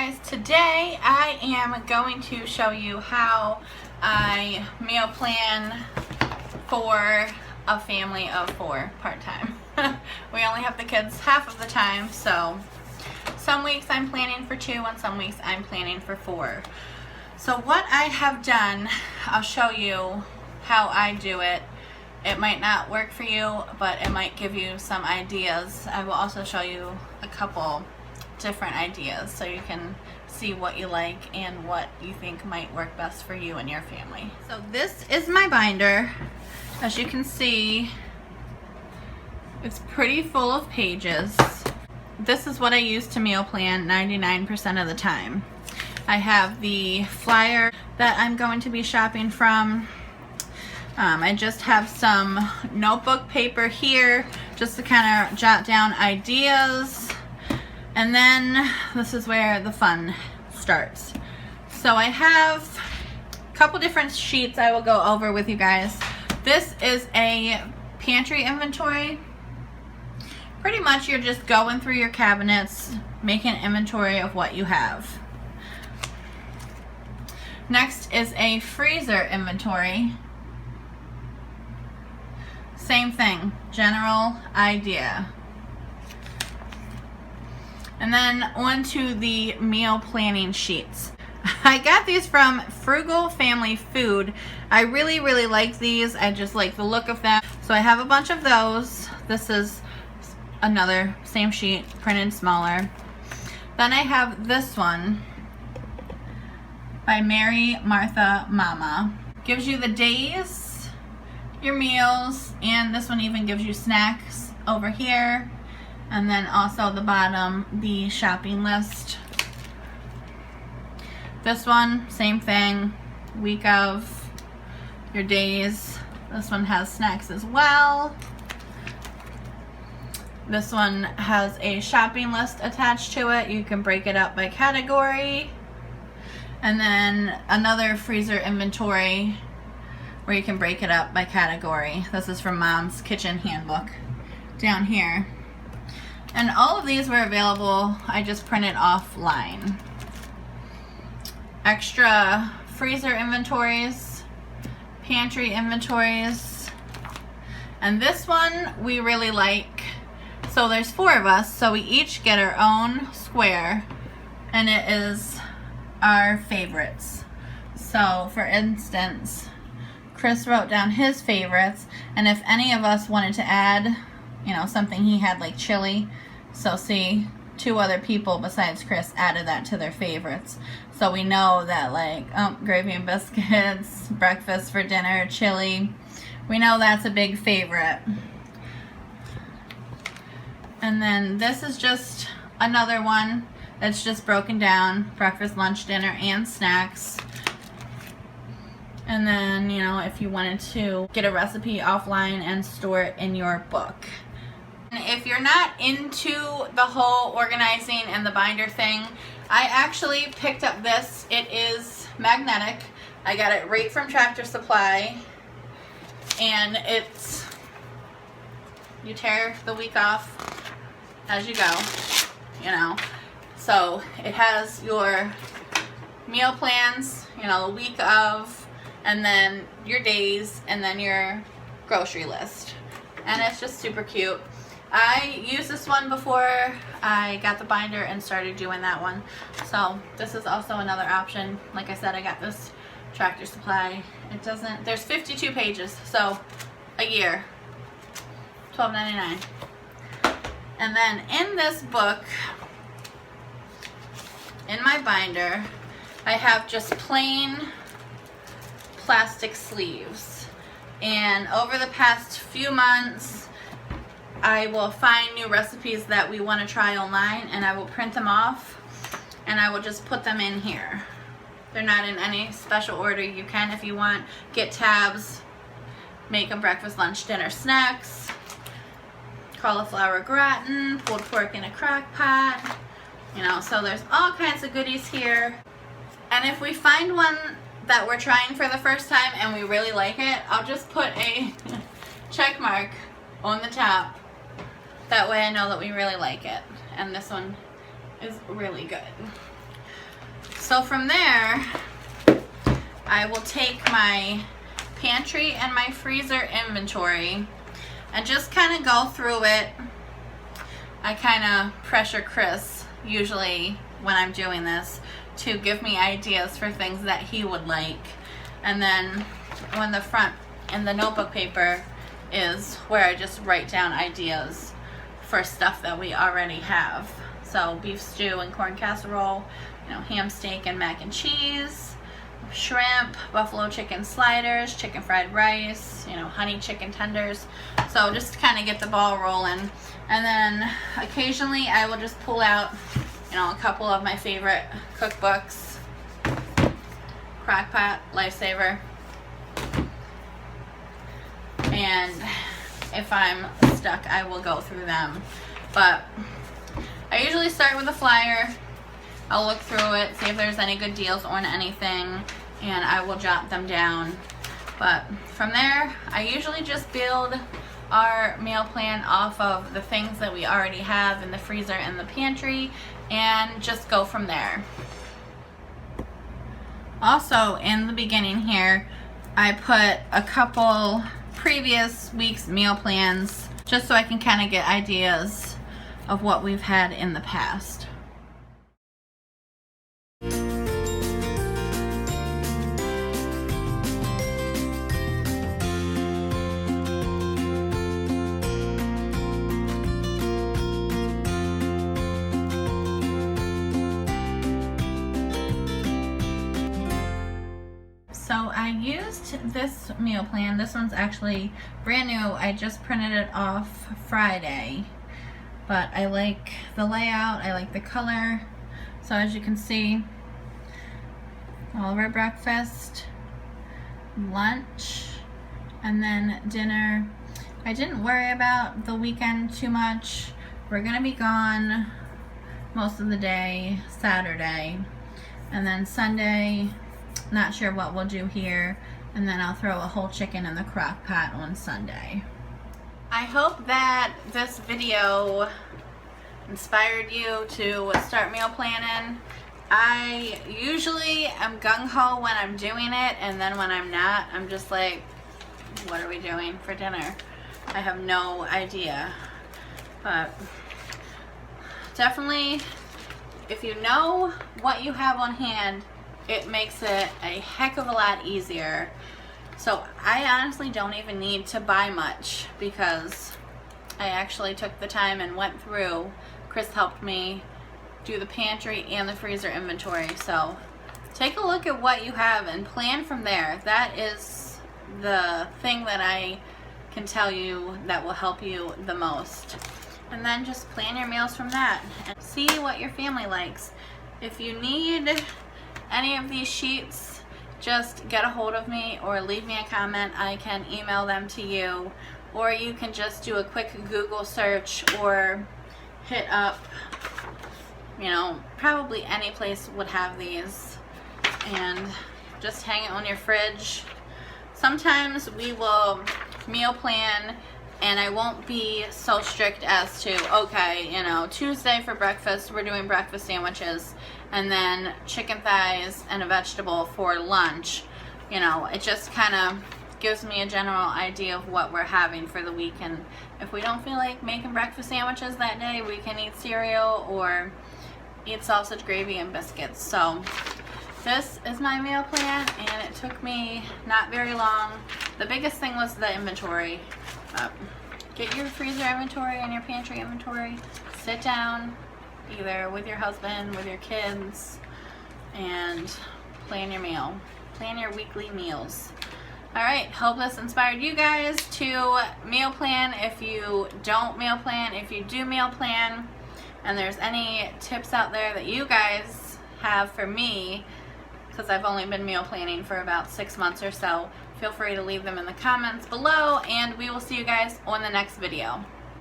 guys, today I am going to show you how I meal plan for a family of 4 part-time. We only have the kids half of the time, so some weeks I'm planning for 2 and some weeks I'm planning for 4. So what I have done, I'll show you how I do it. It might not work for you, but it might give you some ideas. I will also show you a couple different ideas so you can see what you like and what you think might work best for you and your family. So this is my binder. As you can see, it's pretty full of pages. This is what I use to meal plan 99% of the time. I have the flyer that I'm going to be shopping from. I just have some notebook paper here just to kind of jot down ideas. And then this is where the fun starts. So I have a couple different sheets I will go over with you guys. This is a pantry inventory. Pretty much you're just going through your cabinets, making an inventory of what you have. Next is a freezer inventory. Same thing, general idea. And then on to the meal planning sheets. I got these from Frugal Family Food. I really like these. I just like the look of them. So I have a bunch of those. This is another same sheet, printed smaller. Then I have this one by Mary Martha Mama. Gives you the days, your meals, and this one even gives you snacks over here. And then also the bottom, the shopping list. This one, same thing, week of, your days. This one has snacks as well. This one has a shopping list attached to it. You can break it up by category. And then another freezer inventory where you can break it up by category. This is from Mom's Kitchen Handbook down here. And all of these were available, I just printed offline. Extra freezer inventories, pantry inventories, and this one we really like. So there's 4 of us, so we each get our own square, and it is our favorites. So for instance, Chris wrote down his favorites, and if any of us wanted to add, you know, something he had like chili. So see, 2 other people besides Chris added that to their favorites. So we know that like, gravy and biscuits, breakfast for dinner, chili. We know that's a big favorite. And then this is just another one that's just broken down, breakfast, lunch, dinner, and snacks. And then, you know, if you wanted to get a recipe offline and store it in your book. If you're not into the whole organizing and the binder thing, I actually picked up this. It is magnetic. I got it right from Tractor Supply. And it's, you tear the week off as you go, you know. So it has your meal plans, you know, the week of, and then your days, and then your grocery list. And it's just super cute. I used this one before I got the binder and started doing that one. So this is also another option. Like I said, I got this Tractor Supply. It doesn't, there's 52 pages, so a year, $12.99. And then in this book, in my binder, I have just plain plastic sleeves. And over the past few months, I will find new recipes that we want to try online, and I will print them off and I will just put them in here. They're not in any special order. You can, if you want, get tabs, make them breakfast, lunch, dinner, snacks, cauliflower gratin, pulled pork in a crock pot, you know, so there's all kinds of goodies here. And if we find one that we're trying for the first time and we really like it, I'll just put a check mark on the top. That way I know that we really like it. And this one is really good. So from there, I will take my pantry and my freezer inventory and just kind of go through it. I kind of pressure Chris usually when I'm doing this to give me ideas for things that he would like. And then on the front in the notebook paper is where I just write down ideas for stuff that we already have. So beef stew and corn casserole, you know, ham steak and mac and cheese, shrimp, buffalo chicken sliders, chicken fried rice, you know, honey chicken tenders. So just to kind of get the ball rolling. And then occasionally I will just pull out, you know, a couple of my favorite cookbooks. Crock-Pot, Lifesaver. And if I'm stuck, I will go through them. But I usually start with a flyer. I'll look through it, see if there's any good deals on anything, and I will jot them down. But from there, I usually just build our meal plan off of the things that we already have in the freezer and the pantry, and just go from there. Also, in the beginning here, I put a couple previous week's meal plans just so I can kind of get ideas of what we've had in the past. So I used this meal plan. This one's actually brand new. I just printed it off Friday. But I like the layout, I like the color. So as you can see, all of our breakfast, lunch, and then dinner. I didn't worry about the weekend too much. We're gonna be gone most of the day, Saturday. And then Sunday, not sure what we'll do here. And then I'll throw a whole chicken in the crock pot on Sunday. I hope that this video inspired you to start meal planning. I usually am gung-ho when I'm doing it, and then when I'm not, I'm just like, what are we doing for dinner? I have no idea. But definitely, if you know what you have on hand, it makes it a heck of a lot easier. So I honestly don't even need to buy much because I actually took the time and went through. Chris helped me do the pantry and the freezer inventory. So take a look at what you have and plan from there. That is the thing that I can tell you that will help you the most. And then just plan your meals from that and see what your family likes. If you need any of these sheets, just get a hold of me or leave me a comment. I can email them to you, or you can just do a quick Google search or hit up, you know, probably any place would have these, and just hang it on your fridge. Sometimes we will meal plan and I won't be so strict as to, okay, you know, Tuesday for breakfast we're doing breakfast sandwiches, and then chicken thighs and a vegetable for lunch. You know, it just kind of gives me a general idea of what we're having for the week, and if we don't feel like making breakfast sandwiches that day, we can eat cereal or eat sausage gravy and biscuits. So this is my meal plan, and it took me not very long. The biggest thing was the inventory. Get your freezer inventory and your pantry inventory. Sit down, either with your husband, with your kids, and plan your meal. Plan your weekly meals. Alright, hope this inspired you guys to meal plan. If you don't meal plan, if you do meal plan, and there's any tips out there that you guys have for me, because I've only been meal planning for about 6 months or so, feel free to leave them in the comments below, and we will see you guys on the next video.